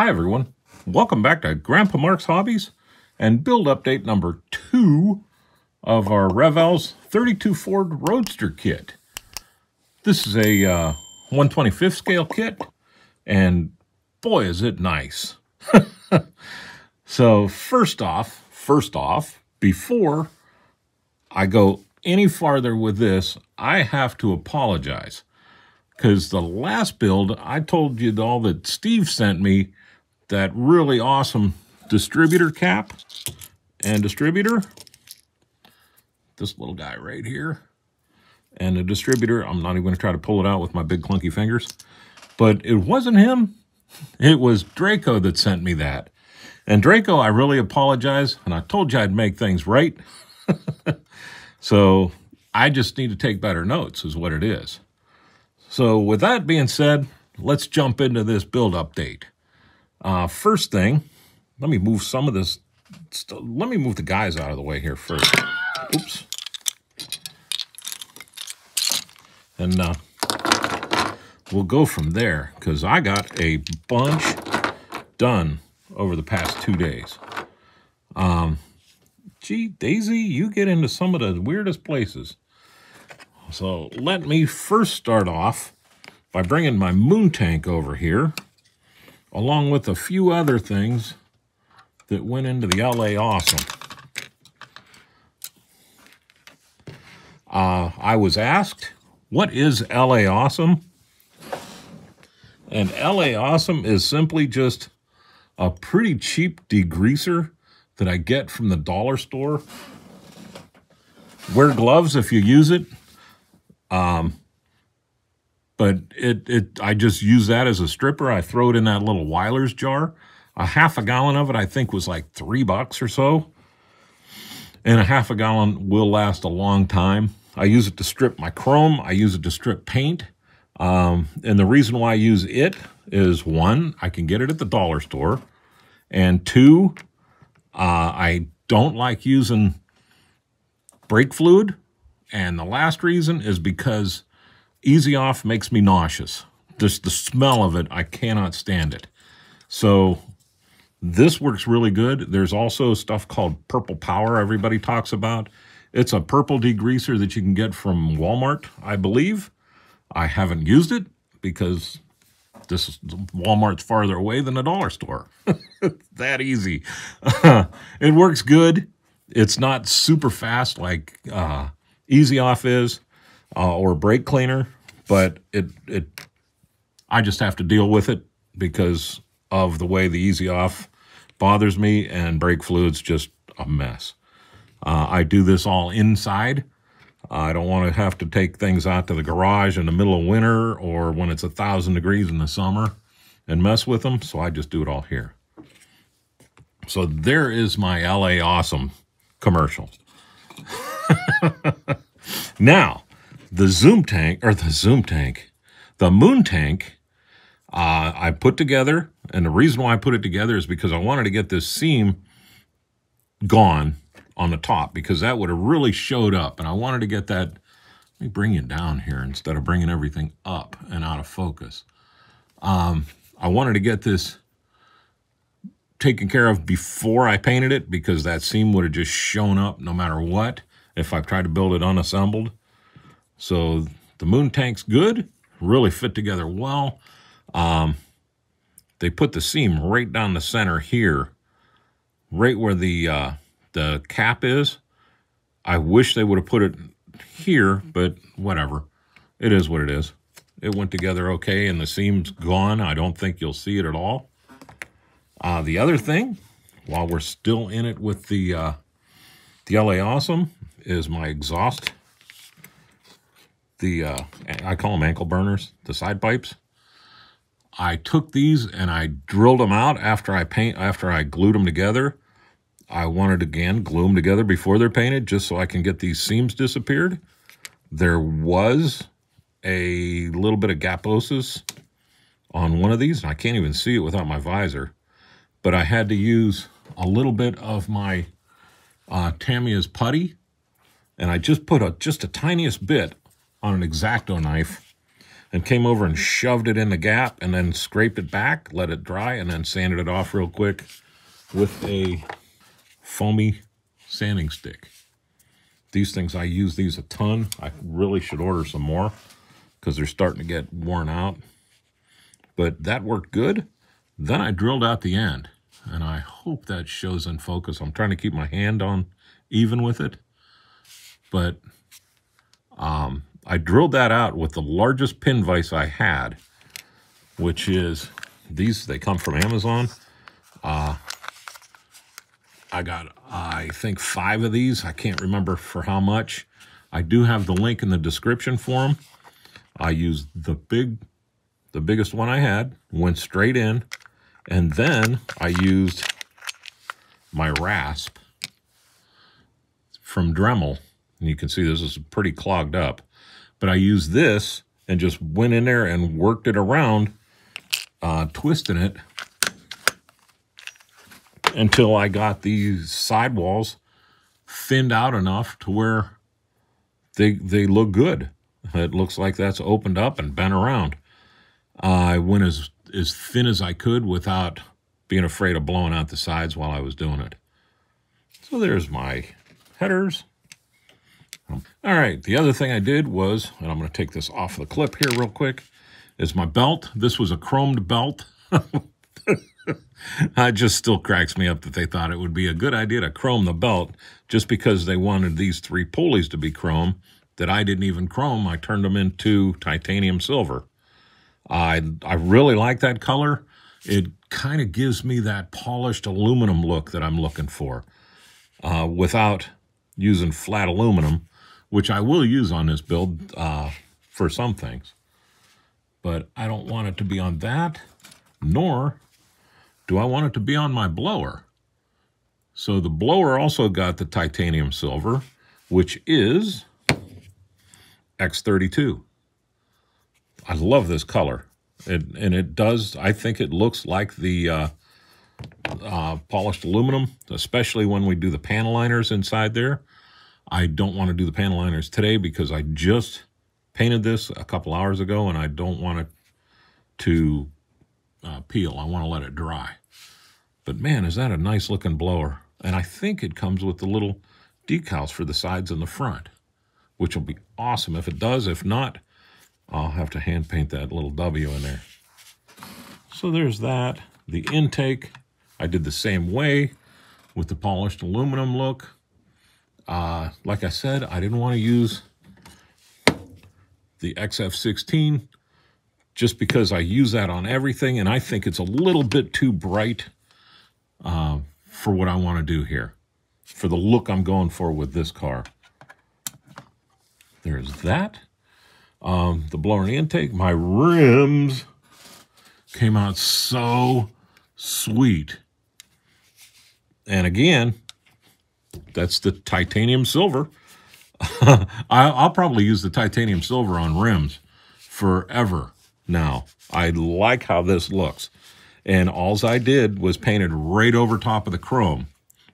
Hi everyone, welcome back to Grandpa Mark's Hobbies and build update number 2 of our Revell's 32 Ford Roadster kit. This is a 1/25th scale kit, and boy is it nice. So first off, before I go any farther with this, I have to apologize. Because the last build, I told you all that Steve sent me that really awesome distributor cap and distributor. This little guy right here. And the distributor, I'm not even going to try to pull it out with my big clunky fingers. But it wasn't him. It was Draco that sent me that. And Draco, I really apologize. And I told you I'd make things right. So I just need to take better notes is what it is. So with that being said, let's jump into this build update. First thing, let me move some of this. Let me move the guys out of the way here first. Oops. And we'll go from there because I got a bunch done over the past 2 days. Gee, Daisy, you get into some of the weirdest places. So let me first start off by bringing my moon tank over here, along with a few other things that went into the LA Awesome. I was asked, what is LA Awesome? And LA Awesome is simply just a pretty cheap degreaser that I get from the dollar store. Wear gloves if you use it. But I just use that as a stripper. I throw it in that little Weiler's jar. A half a gallon of it, I think, was like $3 or so. And a half a gallon will last a long time. I use it to strip my chrome. I use it to strip paint. And the reason why I use it is, one, I can get it at the dollar store. And two, I don't like using brake fluid. And the last reason is because Easy Off makes me nauseous. Just the smell of it, I cannot stand it. So this works really good. There's also stuff called Purple Power everybody talks about. It's a purple degreaser that you can get from Walmart, I believe. I haven't used it because Walmart's farther away than the dollar store. That easy. It works good. It's not super fast like Easy Off is, or brake cleaner, but I just have to deal with it because of the way the Easy Off bothers me, and brake fluid's just a mess. I do this all inside. I don't want to have to take things out to the garage in the middle of winter or when it's 1,000 degrees in the summer and mess with them, so I just do it all here. So there is my LA Awesome commercial. Now, the moon tank, I put together, and the reason why I put it together is because I wanted to get this seam gone on the top, because that would have really showed up, and I wanted to get that. Let me bring you down here instead of bringing everything up and out of focus. I wanted to get this taken care of before I painted it, because that seam would have just shown up no matter what if I tried to build it unassembled. So the moon tank's good, really fit together well. They put the seam right down the center here, right where the cap is. I wish they would have put it here, but whatever. It is what it is. It went together okay, and the seam's gone. I don't think you'll see it at all. The other thing, while we're still in it with the LA Awesome, is my exhaust. I call them ankle burners, the side pipes. I took these and I drilled them out after I glued them together. I wanted to, again, glue them together before they're painted, just so I can get these seams disappeared. There was a little bit of gaposis on one of these, and I can't even see it without my visor. But I had to use a little bit of my Tamiya's putty, and I just put just the tiniest bit on an X-Acto knife and came over and shoved it in the gap and then scraped it back, let it dry, and then sanded it off real quick with a foamy sanding stick. These things, I use these a ton. I really should order some more because they're starting to get worn out. But that worked good. Then I drilled out the end, and I hope that shows in focus. I'm trying to keep my hand on even with it. But I drilled that out with the largest pin vise I had, which is these. They come from Amazon. I got, I think, 5 of these. I can't remember for how much. I do have the link in the description for them. I used the biggest one I had, went straight in, and then I used my rasp from Dremel. And you can see this is pretty clogged up. But I used this and just went in there and worked it around, twisting it until I got these sidewalls thinned out enough to where they look good. It looks like that's opened up and bent around. I went as thin as I could without being afraid of blowing out the sides while I was doing it. So there's my headers. All right, the other thing I did was, and I'm going to take this off the clip here real quick, is my belt. This was a chromed belt. It just still cracks me up that they thought it would be a good idea to chrome the belt just because they wanted these 3 pulleys to be chrome that I didn't even chrome. I turned them into titanium silver. I really like that color. It kind of gives me that polished aluminum look that I'm looking for without using flat aluminum, which I will use on this build for some things. But I don't want it to be on that, nor do I want it to be on my blower. So the blower also got the titanium silver, which is X32. I love this color. And it does, I think it looks like the polished aluminum, especially when we do the panel liners inside there. I don't want to do the panel liners today because I just painted this a couple hours ago and I don't want it to peel. I want to let it dry. But man, is that a nice looking blower. And I think it comes with the little decals for the sides and the front, which will be awesome if it does. If not, I'll have to hand paint that little W in there. So there's that. The intake, I did the same way with the polished aluminum look. Like I said, I didn't want to use the XF16 just because I use that on everything, and I think it's a little bit too bright for what I want to do here, for the look I'm going for with this car. There's that. The blower and the intake. My rims came out so sweet. And again, that's the titanium silver. I'll probably use the titanium silver on rims forever now. I like how this looks. And all I did was painted right over top of the chrome,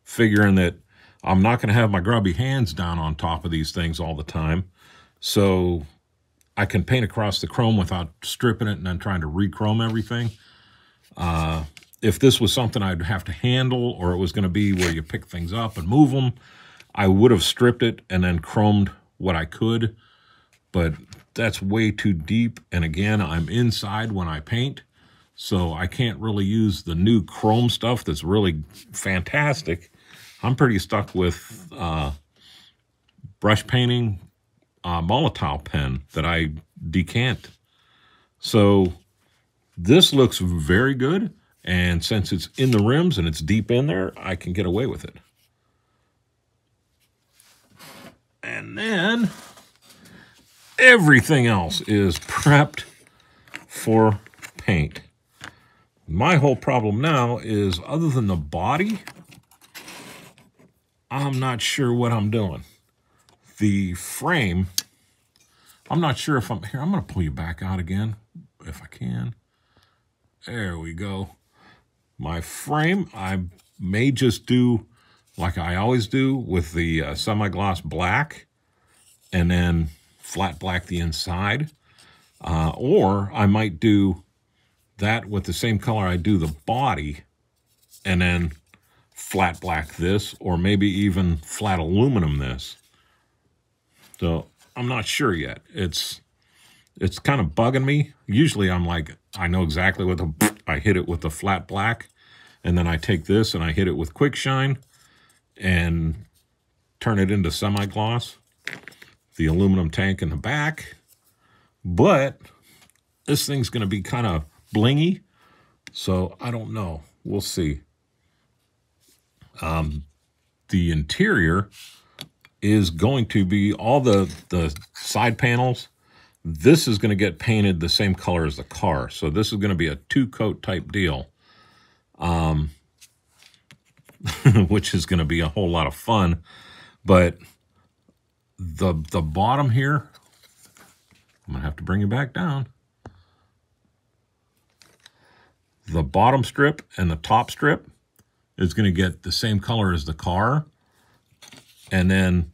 figuring that I'm not going to have my grubby hands down on top of these things all the time. So I can paint across the chrome without stripping it and then trying to re-chrome everything. If this was something I'd have to handle, or it was going to be where you pick things up and move them, I would have stripped it and then chromed what I could. But that's way too deep. And again, I'm inside when I paint, so I can't really use the new chrome stuff that's really fantastic. I'm pretty stuck with brush painting Molotov pen that I decant. So this looks very good, and since it's in the rims and it's deep in there, I can get away with it. And then everything else is prepped for paint. My whole problem now is, other than the body, I'm not sure what I'm doing. The frame, I'm not sure if I'm, here, I'm going to pull you back out again, if I can. There we go. My frame, I may just do like I always do with the semi-gloss black, and then flat black the inside. Or I might do that with the same color I do the body, and then flat black this, or maybe even flat aluminum this. So I'm not sure yet. It's kind of bugging me. Usually I'm like, I know exactly what I hit it with the flat black, and then I take this and I hit it with quick shine and turn it into semi-gloss, the aluminum tank in the back. But this thing's going to be kind of blingy, so I don't know. We'll see. The interior is going to be all the side panels. This is going to get painted the same color as the car. So this is going to be a two-coat type deal, which is going to be a whole lot of fun. But the bottom here, I'm going to have to bring it back down. The bottom strip and the top strip is going to get the same color as the car. And then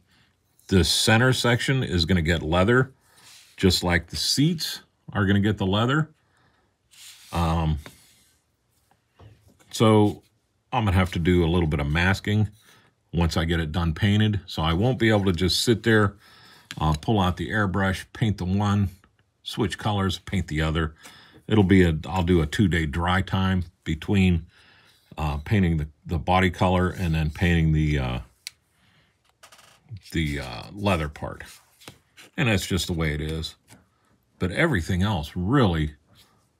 the center section is going to get leather, just like the seats are going to get the leather. So I'm going to have to do a little bit of masking once I get it done painted. So I won't be able to just sit there, pull out the airbrush, paint the one, switch colors, paint the other. It'll be I'll do a 2-day dry time between painting the body color and then painting the leather part. And that's just the way it is. But everything else really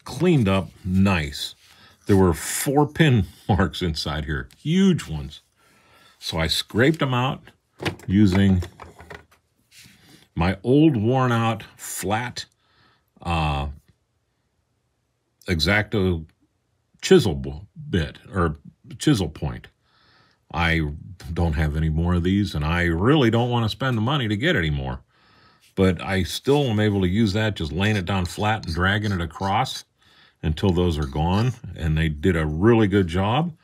cleaned up nice. There were 4 pin marks inside here, huge ones. So I scraped them out using my old worn out flat X-Acto chisel bit, or chisel point. I don't have any more of these, and I really don't want to spend the money to get any more. But I still am able to use that, just laying it down flat and dragging it across until those are gone. And they did a really good job.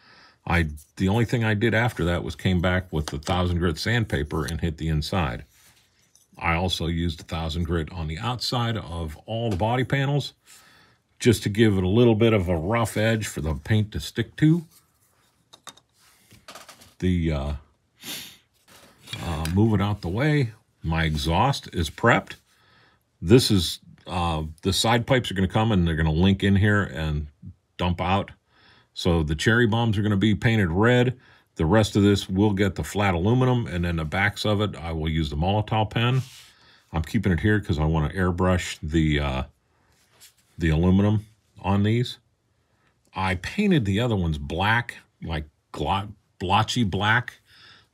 The only thing I did after that was came back with the 1000 grit sandpaper and hit the inside. I also used 1000 grit on the outside of all the body panels, just to give it a little bit of a rough edge for the paint to stick to. Move it out the way. My exhaust is prepped. This is, the side pipes are going to come and they're going to link in here and dump out. So the cherry bombs are going to be painted red. The rest of this will get the flat aluminum, and then the backs of it, I will use the Molotow pen. I'm keeping it here because I want to airbrush the aluminum on these. I painted the other ones black, like blotchy black,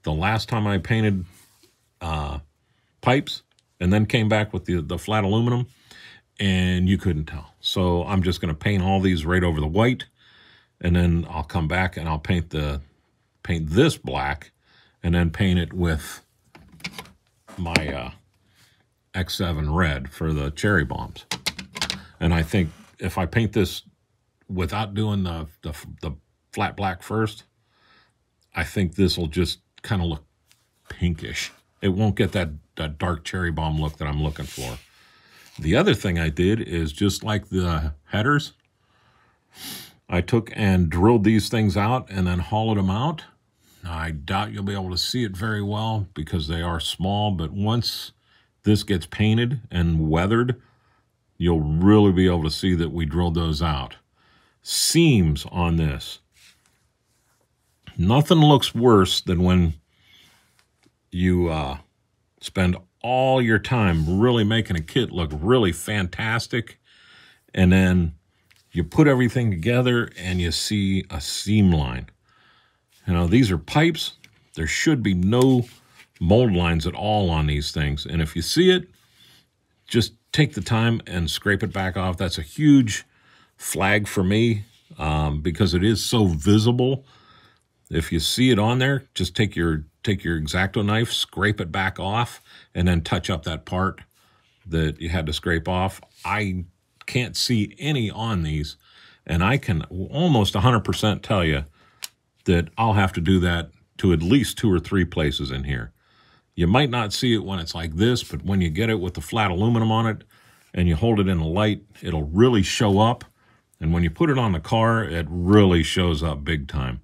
the last time I painted pipes, and then came back with the flat aluminum, and you couldn't tell. So I'm just going to paint all these right over the white, and then I'll come back and I'll paint this black, and then paint it with my X7 red for the cherry bombs. And I think if I paint this without doing the flat black first, I think this will just kind of look pinkish. It won't get that dark cherry bomb look that I'm looking for. The other thing I did is, just like the headers, I took and drilled these things out and then hollowed them out. Now, I doubt you'll be able to see it very well because they are small, but once this gets painted and weathered, you'll really be able to see that we drilled those out. Seams on this. Nothing looks worse than when you spend all your time really making a kit look really fantastic, and then you put everything together and you see a seam line. You know, these are pipes. There should be no mold lines at all on these things. And if you see it, just take the time and scrape it back off. That's a huge flag for me because it is so visible. If you see it on there, just take your X-Acto knife, scrape it back off, and then touch up that part that you had to scrape off. I can't see any on these, and I can almost 100% tell you that I'll have to do that to at least 2 or 3 places in here. You might not see it when it's like this, but when you get it with the flat aluminum on it, and you hold it in the light, it'll really show up. And when you put it on the car, it really shows up big time.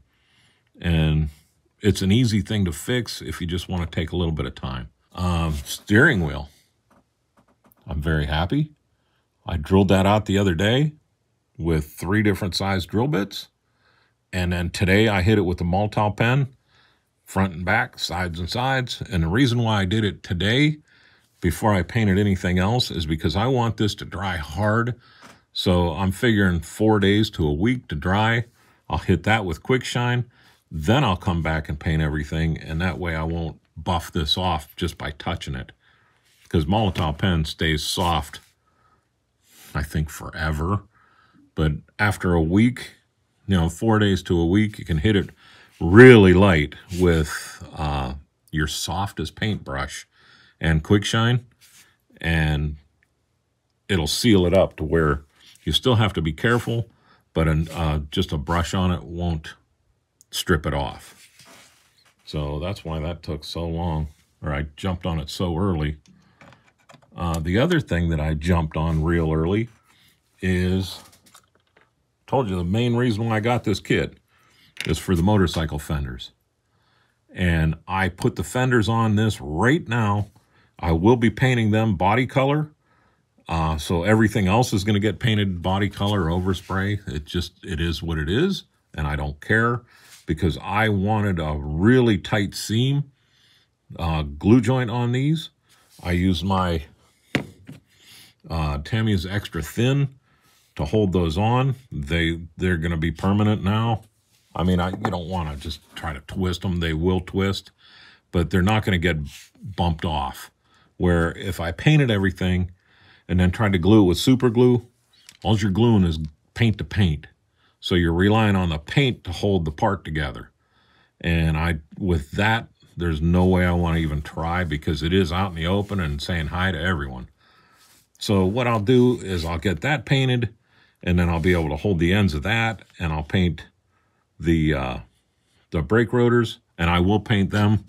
And it's an easy thing to fix if you just want to take a little bit of time. Steering wheel. I'm very happy. I drilled that out the other day with 3 different size drill bits. And then today I hit it with the Multol pen, front and back, sides and sides. And the reason why I did it today, before I painted anything else, is because I want this to dry hard. So I'm figuring 4 days to a week to dry. I'll hit that with quick shine. Then I'll come back and paint everything. And that way I won't buff this off just by touching it. Because Multol pen stays soft, I think, forever. But after a week, 4 days to a week, you can hit it really light with your softest paintbrush and quick shine, and it'll seal it up to where you still have to be careful, but just a brush on it won't strip it off. So that's why that took so long, or I jumped on it so early. The other thing that I jumped on real early is, told you the main reason why I got this kit is for the motorcycle fenders. And I put the fenders on this right now. I will be painting them body color. So everything else is going to get painted body color overspray. It is what it is. And I don't care, because I wanted a really tight seam glue joint on these. I use my Tamiya's Extra Thin to hold those on. They're going to be permanent now. I mean, you don't want to just try to twist them. They will twist, but they're not going to get bumped off. Where if I painted everything and then tried to glue it with super glue, all you're gluing is paint to paint. So you're relying on the paint to hold the part together. And with that, there's no way I want to even try, because it is out in the open and saying hi to everyone. So what I'll do is I'll get that painted, and then I'll be able to hold the ends of that, and I'll paint the brake rotors, and I will paint them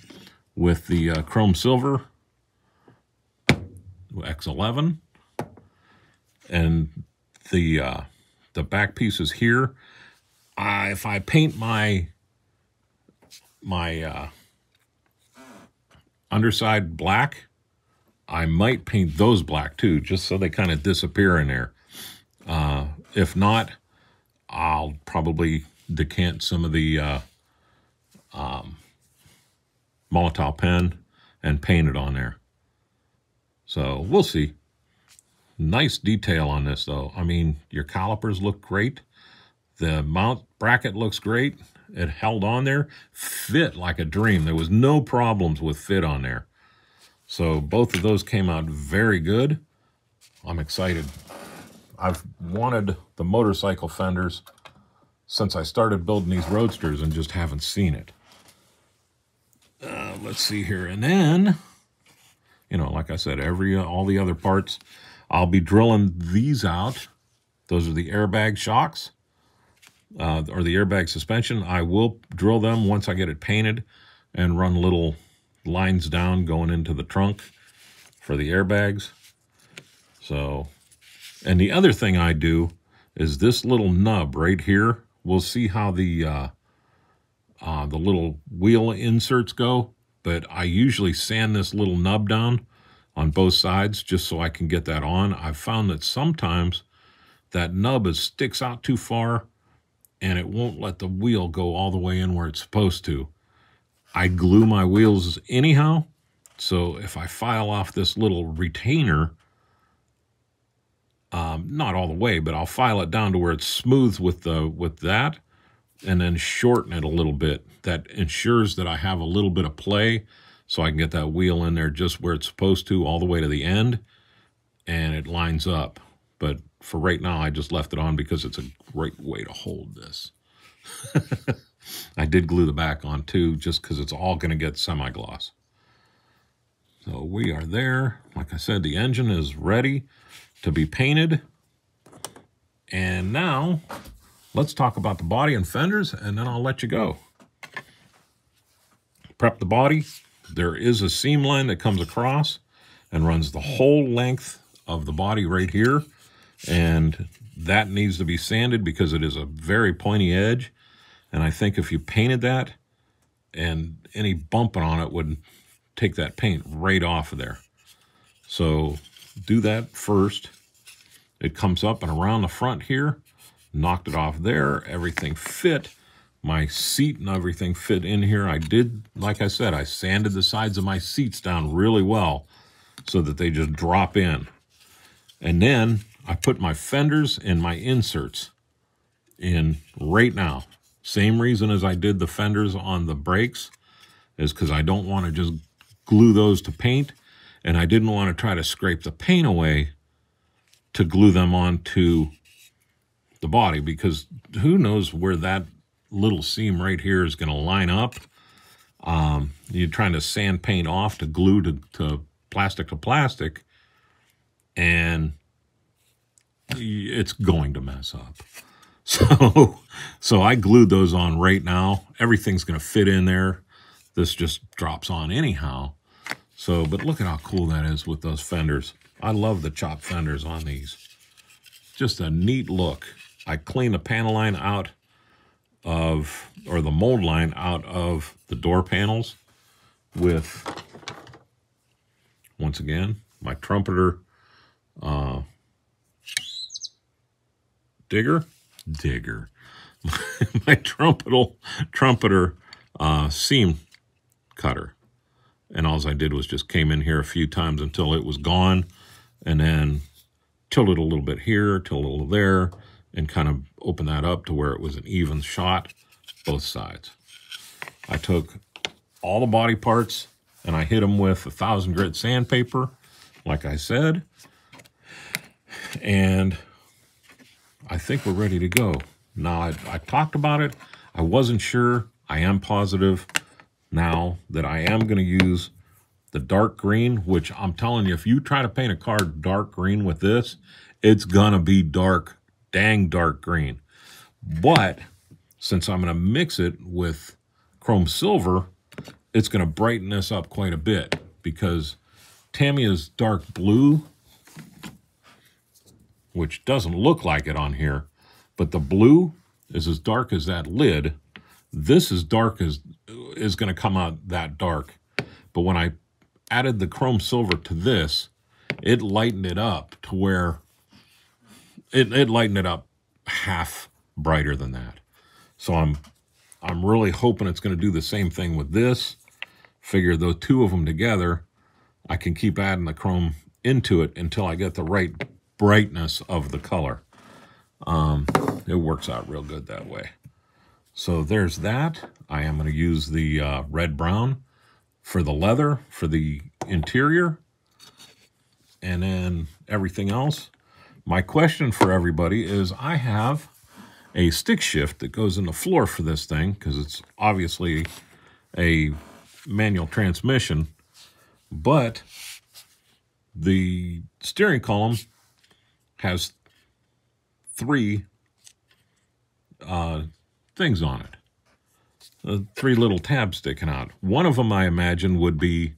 with the chrome silver X11, and the back pieces here. If I paint my underside black, I might paint those black too, just so they kind of disappear in there. If not, I'll probably decant some of the Multol pen and paint it on there. So we'll see. Nice detail on this, though. I mean, your calipers look great. The mount bracket looks great. It held on there. Fit like a dream. There was no problems with fit on there. So both of those came out very good. I'm excited. I've wanted the motorcycle fenders since I started building these Roadsters and just haven't seen it. Let's see here. And then, like I said, all the other parts, I'll be drilling these out. Those are the airbag shocks, or the airbag suspension. I will drill them once I get it painted and run little lines down going into the trunk for the airbags. So, and the other thing I do is this little nub right here. We'll see how the little wheel inserts go, but I usually sand this little nub down on both sides just so I can get that on. I've found that sometimes that nub sticks out too far and it won't let the wheel go all the way in where it's supposed to. I glue my wheels anyhow, so if I file off this little retainer, not all the way, but I'll file it down to where it's smooth with that, and then shorten it a little bit. That ensures that I have a little bit of play, so I can get that wheel in there just where it's supposed to, all the way to the end, and it lines up. But for right now, I just left it on because it's a great way to hold this. I did glue the back on too, just because it's all going to get semi-gloss. So we are there. Like I said, the engine is ready to be painted. And now, let's talk about the body and fenders, and then I'll let you go. Prep the body. There is a seam line that comes across and runs the whole length of the body right here, and that needs to be sanded because it is a very pointy edge, and I think if you painted that, and any bumping on it would take that paint right off of there. So do that first. It comes up and around the front here, knocked it off there, everything fit. My seat and everything fit in here. I did, like I said, I sanded the sides of my seats down really well so that they just drop in. And then I put my fenders and my inserts in right now. Same reason as I did the fenders on the brakes is because I don't want to just glue those to paint, and I didn't want to try to scrape the paint away to glue them onto the body, because who knows where that little seam right here is going to line up. You're trying to sand paint off to glue to plastic, and it's going to mess up. So I glued those on right now. Everything's going to fit in there. This just drops on anyhow. So, but look at how cool that is with those fenders. I love the chopped fenders on these. Just a neat look. I cleaned the panel line out of, or the mold line out of the door panels with, once again, my trumpeter digger, my trumpeter seam cutter. And all I did was just came in here a few times until it was gone, and then tilted a little bit here, tilted a little there, and kind of opened that up to where it was an even shot, both sides. I took all the body parts and I hit them with 1,000 grit sandpaper, like I said, and I think we're ready to go. Now, I talked about it. I wasn't sure. I am positive now that I am going to use the dark green, which I'm telling you, if you try to paint a car dark green with this, it's going to be dark, dang dark green. But since I'm going to mix it with chrome silver, it's going to brighten this up quite a bit, because Tamiya's dark blue, which doesn't look like it on here, but the blue is as dark as that lid. This is dark as is going to come out that dark. But when I added the chrome silver to this, it lightened it up to where it lightened it up half brighter than that. So I'm really hoping it's going to do the same thing with this. Figure those two of them together, I can keep adding the chrome into it until I get the right brightness of the color. It works out real good that way. So there's that. I am going to use the red-brown for the leather, for the interior, and then everything else. My question for everybody is, I have a stick shift that goes in the floor for this thing, because it's obviously a manual transmission, but the steering column has 3 things on it. 3 little tabs sticking out. One of them, I imagine, would be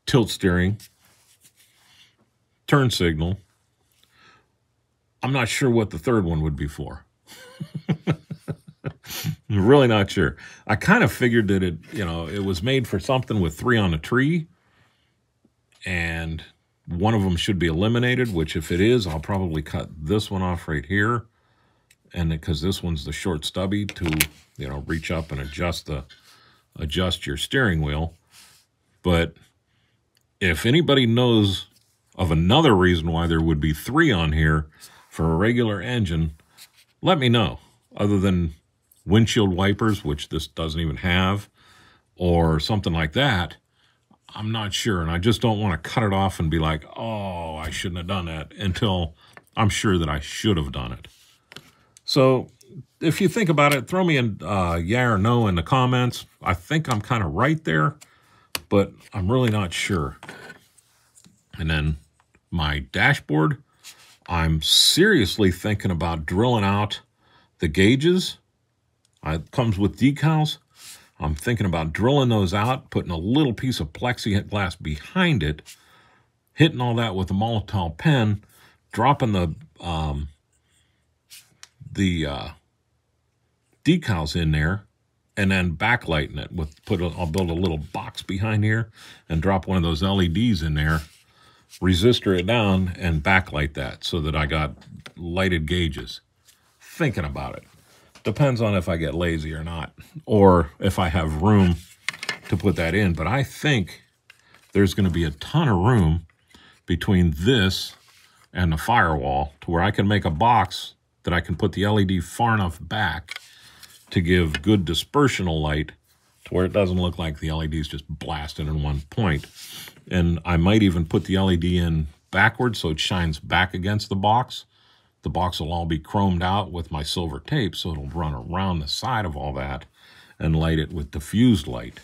tilt steering, turn signal. I'm not sure what the third one would be for. I'm really not sure. I kind of figured that it was made for something with 3 on a tree, and one of them should be eliminated, which if it is, I'll probably cut this one off right here. And because this one's the short stubby to, reach up and adjust your steering wheel. But if anybody knows of another reason why there would be 3 on here for a regular engine, let me know. Other than windshield wipers, which this doesn't even have, or something like that, I'm not sure. And I just don't want to cut it off and be like, oh, I shouldn't have done that, until I'm sure that I should have done it. So if you think about it, throw me a yeah or no in the comments. I think I'm kind of right there, but I'm really not sure. And then my dashboard, I'm seriously thinking about drilling out the gauges. It comes with decals. I'm thinking about drilling those out, putting a little piece of plexiglass behind it, hitting all that with a Molotov pen, dropping the decals in there, and then backlighting it with I'll build a little box behind here and drop one of those LEDs in there, resistor it down, and backlight that so that I got lighted gauges. Thinking about it. Depends on if I get lazy or not, or if I have room to put that in. But I think there's going to be a ton of room between this and the firewall to where I can make a box that I can put the LED far enough back to give good dispersional light to where it doesn't look like the LED is just blasted in one point. And I might even put the LED in backwards so it shines back against the box. The box will all be chromed out with my silver tape, so it'll run around the side of all that and light it with diffused light.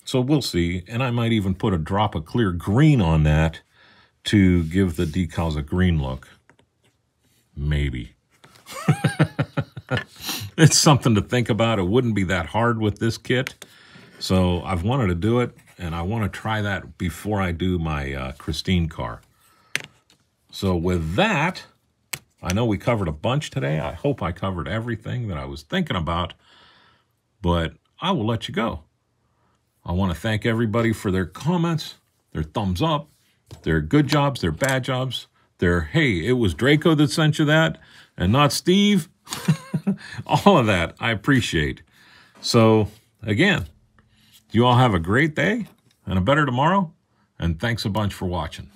So we'll see. And I might even put a drop of clear green on that to give the decals a green look. Maybe. It's something to think about. It wouldn't be that hard with this kit. So I've wanted to do it, and I want to try that before I do my Christine car. So with that, I know we covered a bunch today. I hope I covered everything that I was thinking about, but I will let you go. I want to thank everybody for their comments, their thumbs up, their good jobs, their bad jobs, their, hey, it was Draco that sent you that and not Steve. All of that I appreciate. So again, you all have a great day and a better tomorrow, and thanks a bunch for watching.